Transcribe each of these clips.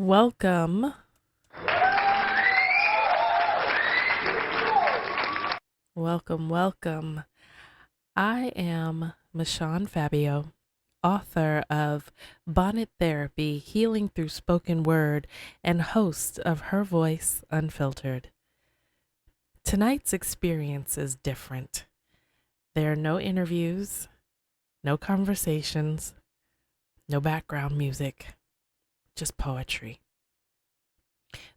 Welcome. Welcome. I am Michon Fabio, author of Bonnet Therapy, Healing Through Spoken Word, and host of Voice Unfiltered. Tonight's experience is different. There are no interviews, no conversations, no background music, just poetry.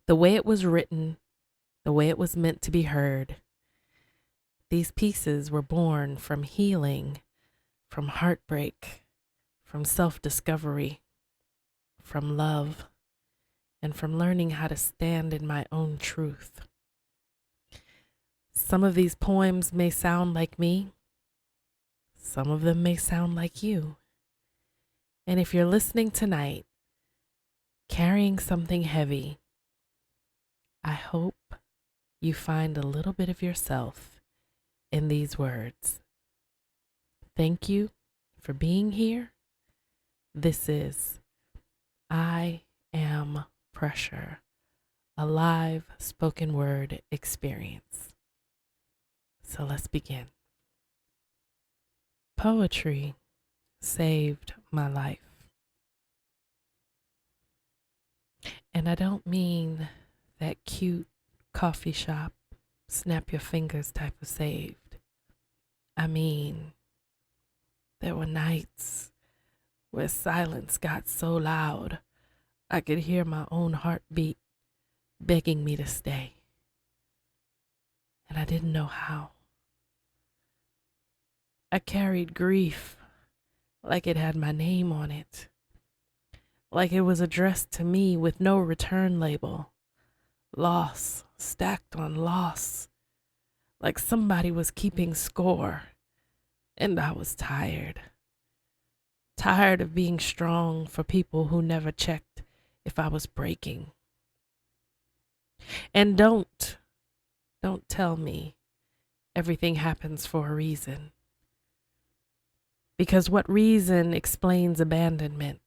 The way it was written, the way it was meant to be heard. These pieces were born from healing, from heartbreak, from self-discovery, from love, and from learning how to stand in my own truth. Some of these poems may sound like me. Some of them may sound like you. And if you're listening tonight, carrying something heavy, I hope you find a little bit of yourself in these words. Thank you for being here. This is I Am Pressure, a live spoken word experience. So let's begin. Poetry saved my life. And I don't mean that cute coffee shop, snap your fingers type of saved. I mean, there were nights where silence got so loud I could hear my own heartbeat begging me to stay. And I didn't know how. I carried grief like it had my name on it, like it was addressed to me with no return label. Loss stacked on loss, like somebody was keeping score, and I was tired. Tired of being strong for people who never checked if I was breaking. And don't tell me everything happens for a reason. Because what reason explains abandonment?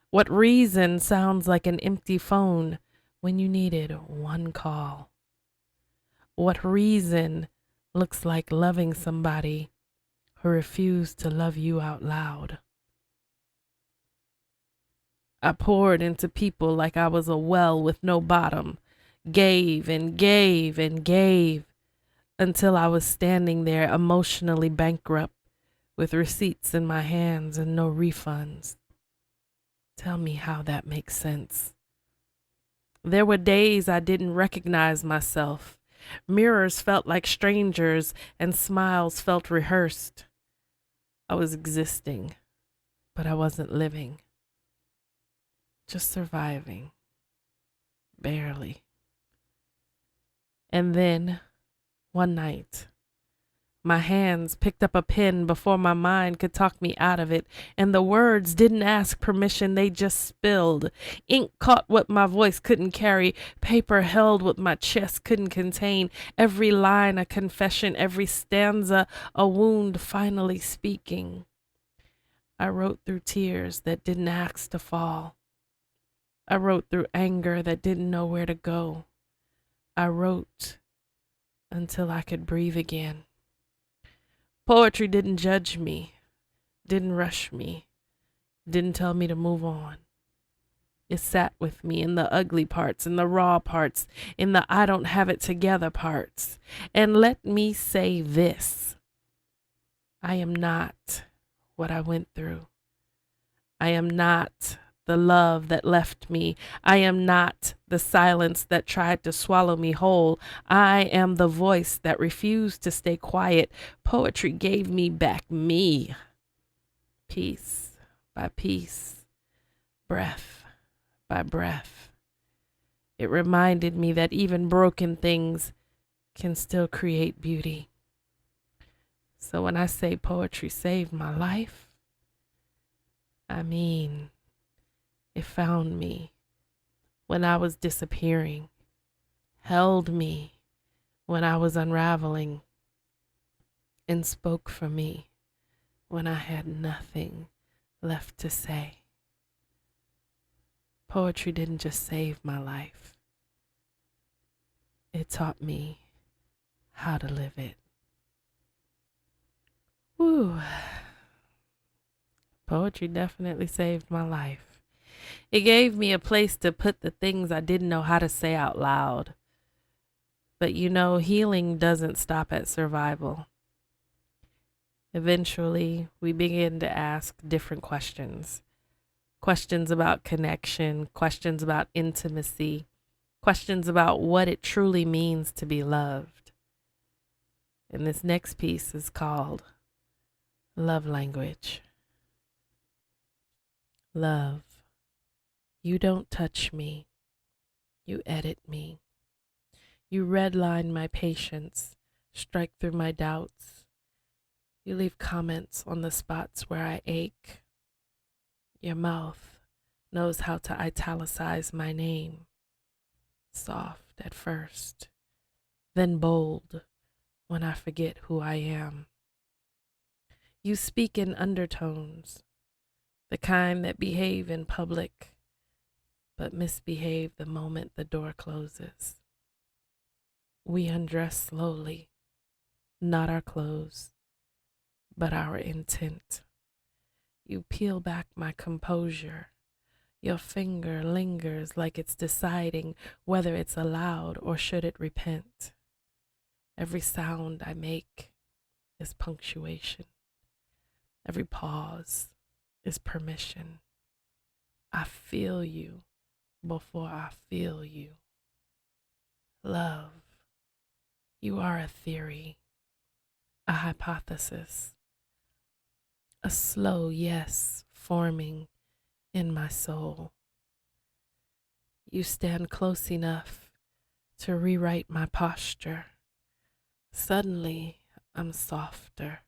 What reason sounds like an empty phone when you needed one call? What reason looks like loving somebody who refused to love you out loud? I poured into people like I was a well with no bottom, gave and gave and gave until I was standing there emotionally bankrupt with receipts in my hands and no refunds. Tell me how that makes sense. There were days I didn't recognize myself. Mirrors felt like strangers and smiles felt rehearsed. I was existing, but I wasn't living. Just surviving. Barely. And then, one night, my hands picked up a pen before my mind could talk me out of it, and the words didn't ask permission, they just spilled. Ink caught what my voice couldn't carry, paper held what my chest couldn't contain, every line a confession, every stanza a wound finally speaking. I wrote through tears that didn't ask to fall. I wrote through anger that didn't know where to go. I wrote until I could breathe again. Poetry didn't judge me, didn't rush me, didn't tell me to move on. It sat with me in the ugly parts, in the raw parts, in the I don't have it together parts. And let me say this. I am not what I went through. I am not the love that left me. I am not the silence that tried to swallow me whole. I am the voice that refused to stay quiet. Poetry gave me back me. Piece by piece, breath by breath. It reminded me that even broken things can still create beauty. So when I say poetry saved my life, I mean, it found me when I was disappearing, held me when I was unraveling, and spoke for me when I had nothing left to say. Poetry didn't just save my life. It taught me how to live it. Woo. Poetry definitely saved my life. It gave me a place to put the things I didn't know how to say out loud. But healing doesn't stop at survival. Eventually, we begin to ask different questions. Questions about connection, questions about intimacy, questions about what it truly means to be loved. And this next piece is called Love Language. Love, you don't touch me. You edit me. You redline my patience, strike through my doubts. You leave comments on the spots where I ache. Your mouth knows how to italicize my name. Soft at first, then bold when I forget who I am. You speak in undertones, the kind that behave in public, but misbehave the moment the door closes. We undress slowly, not our clothes, but our intent. You peel back my composure. Your finger lingers like it's deciding whether it's allowed or should it repent. Every sound I make is punctuation. Every pause is permission. I feel you before I feel you. Love, you are a theory, a hypothesis, a slow yes forming in my soul. You stand close enough to rewrite my posture. Suddenly, I'm softer.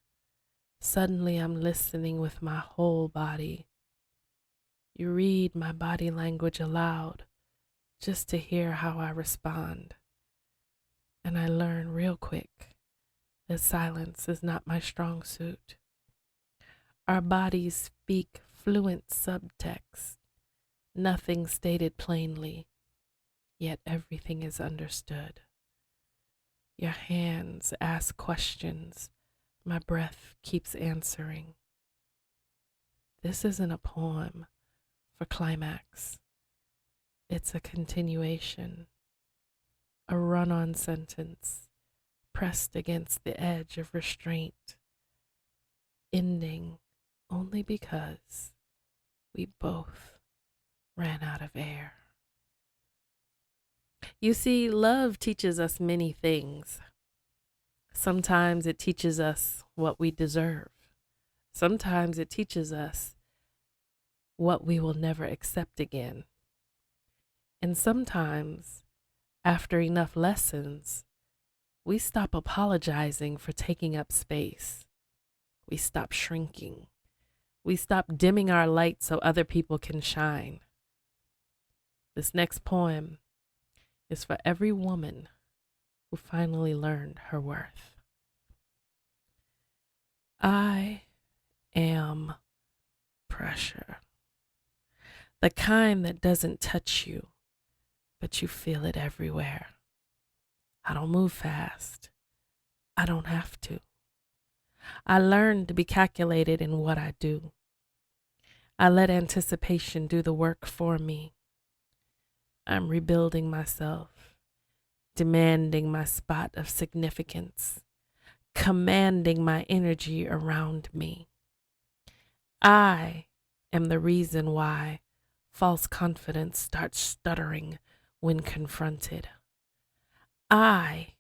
Suddenly, I'm listening with my whole body. You read my body language aloud just to hear how I respond. And I learn real quick that silence is not my strong suit. Our bodies speak fluent subtext, nothing stated plainly, yet everything is understood. Your hands ask questions, my breath keeps answering. This isn't a poem for climax. It's a continuation, a run-on sentence pressed against the edge of restraint, ending only because we both ran out of air. You see, love teaches us many things. Sometimes it teaches us what we deserve. Sometimes it teaches us what we will never accept again. And sometimes, after enough lessons, we stop apologizing for taking up space. We stop shrinking. We stop dimming our light so other people can shine. This next poem is for every woman who finally learned her worth. I am pressure. The kind that doesn't touch you, but you feel it everywhere. I don't move fast. I don't have to. I learned to be calculated in what I do. I let anticipation do the work for me. I'm rebuilding myself, demanding my spot of significance, commanding my energy around me. I am the reason why false confidence starts stuttering when confronted. I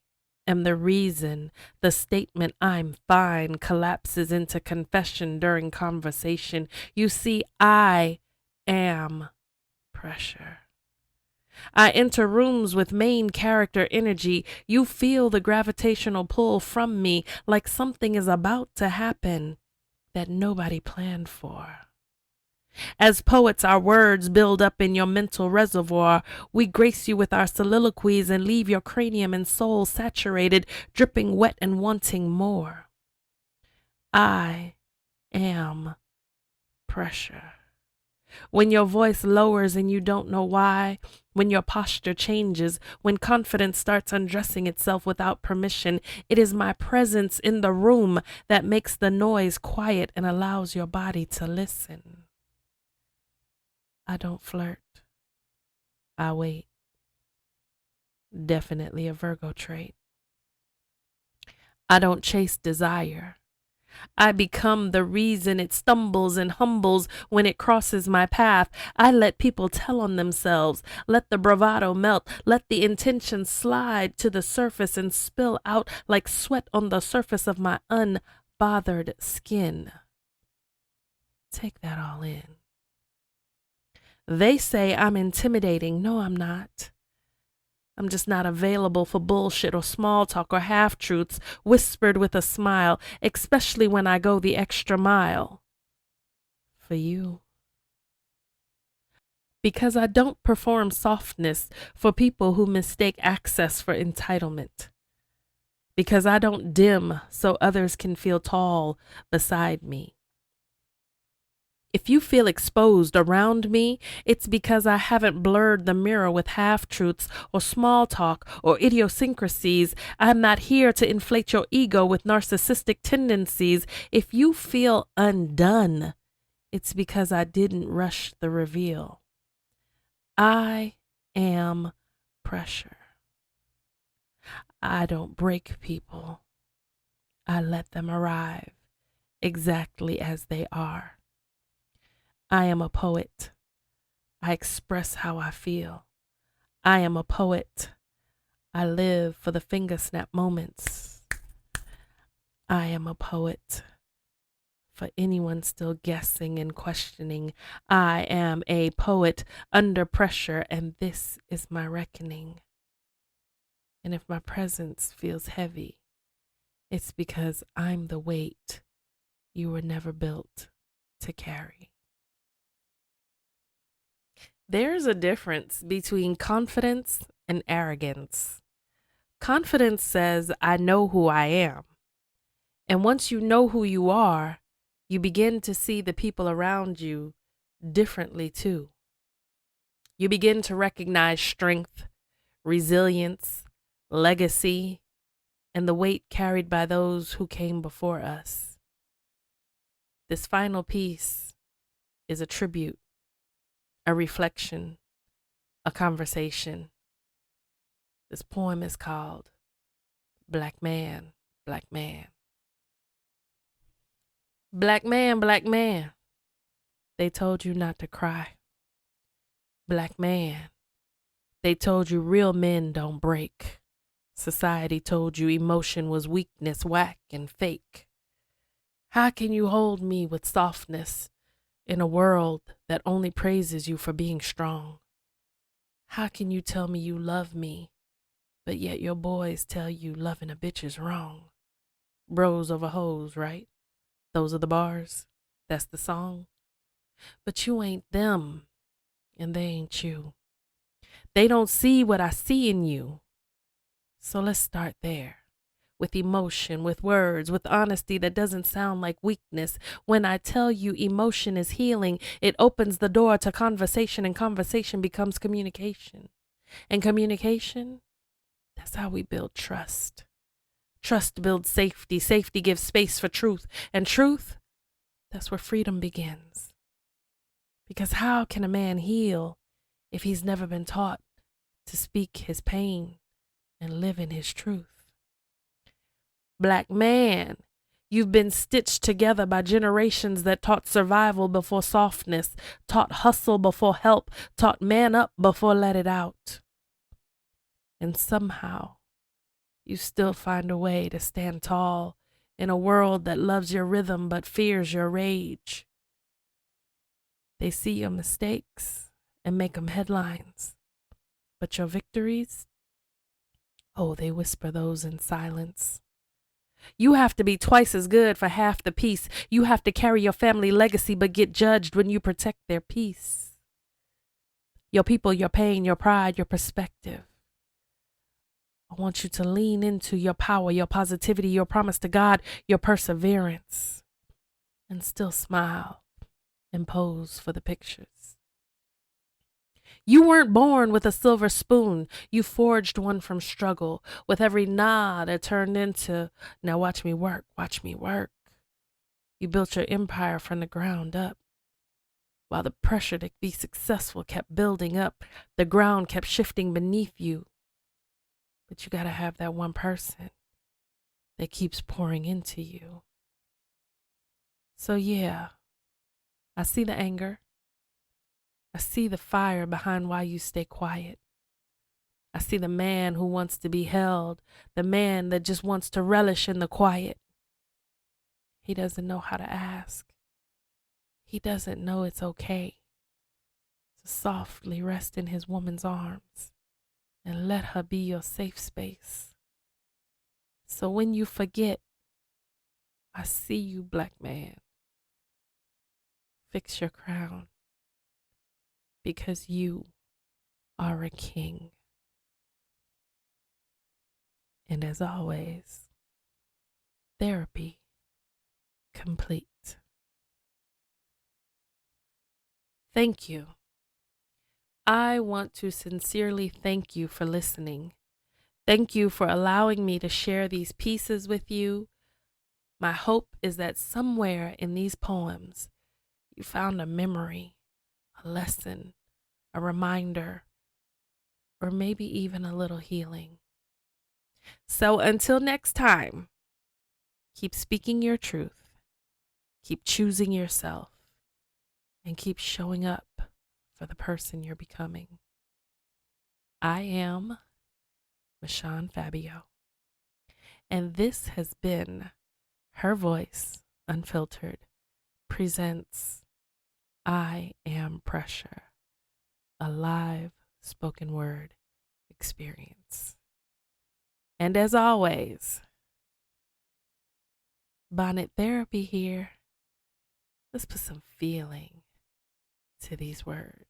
am the reason the statement "I'm fine" collapses into confession during conversation. You see, I am pressure. I enter rooms with main character energy. You feel the gravitational pull from me like something is about to happen that nobody planned for. As poets, our words build up in your mental reservoir. We grace you with our soliloquies and leave your cranium and soul saturated, dripping wet and wanting more. I am pressure. When your voice lowers and you don't know why, when your posture changes, when confidence starts undressing itself without permission, it is my presence in the room that makes the noise quiet and allows your body to listen. I don't flirt. I wait. Definitely a Virgo trait. I don't chase desire. I become the reason it stumbles and humbles when it crosses my path. I let people tell on themselves, let the bravado melt, let the intention slide to the surface and spill out like sweat on the surface of my unbothered skin. Take that all in. They say I'm intimidating. No, I'm not. I'm just not available for bullshit or small talk or half-truths whispered with a smile, especially when I go the extra mile. For you. Because I don't perform softness for people who mistake access for entitlement. Because I don't dim so others can feel tall beside me. If you feel exposed around me, it's because I haven't blurred the mirror with half-truths or small talk or idiosyncrasies. I'm not here to inflate your ego with narcissistic tendencies. If you feel undone, it's because I didn't rush the reveal. I am pressure. I don't break people. I let them arrive exactly as they are. I am a poet. I express how I feel. I am a poet. I live for the finger snap moments. I am a poet. For anyone still guessing and questioning, I am a poet under pressure, and this is my reckoning. And if my presence feels heavy, it's because I'm the weight you were never built to carry. There's a difference between confidence and arrogance. Confidence says, I know who I am. And once you know who you are, you begin to see the people around you differently too. You begin to recognize strength, resilience, legacy, and the weight carried by those who came before us. This final piece is a tribute, a reflection, a conversation. This poem is called Black Man, Black Man. Black man, black man, they told you not to cry. Black man, they told you real men don't break. Society told you emotion was weakness, whack and fake. How can you hold me with softness in a world that only praises you for being strong? How can you tell me you love me, but yet your boys tell you loving a bitch is wrong? Bros over hoes, right? Those are the bars. That's the song. But you ain't them, and they ain't you. They don't see what I see in you. So let's start there. With emotion, with words, with honesty that doesn't sound like weakness. When I tell you emotion is healing, it opens the door to conversation, and conversation becomes communication. And communication, that's how we build trust. Trust builds safety. Safety gives space for truth. And truth, that's where freedom begins. Because how can a man heal if he's never been taught to speak his pain and live in his truth? Black man, you've been stitched together by generations that taught survival before softness, taught hustle before help, taught man up before let it out. And somehow, you still find a way to stand tall in a world that loves your rhythm but fears your rage. They see your mistakes and make them headlines, but your victories, oh, they whisper those in silence. You have to be twice as good for half the peace. You have to carry your family legacy but get judged when you protect their peace. Your people, your pain, your pride, your perspective. I want you to lean into your power, your positivity, your promise to God, your perseverance, and still smile and pose for the pictures. You weren't born with a silver spoon. You forged one from struggle. With every nod, it turned into, now watch me work, watch me work. You built your empire from the ground up. While the pressure to be successful kept building up, the ground kept shifting beneath you. But you gotta have that one person that keeps pouring into you. So yeah, I see the anger. I see the fire behind why you stay quiet. I see the man who wants to be held, the man that just wants to relish in the quiet. He doesn't know how to ask. He doesn't know it's okay to softly rest in his woman's arms and let her be your safe space. So when you forget, I see you, black man. Fix your crown, because you are a king. And as always, therapy complete. Thank you. I want to sincerely thank you for listening. Thank you for allowing me to share these pieces with you. My hope is that somewhere in these poems, you found a memory, a lesson, a reminder, or maybe even a little healing. So until next time, keep speaking your truth, keep choosing yourself, and keep showing up for the person you're becoming. I am Michon Fabio, and this has been Her Voice Unfiltered presents I Am Pressure, a live spoken word experience. And as always, Bonnet therapy here. Let's put some feeling to these words.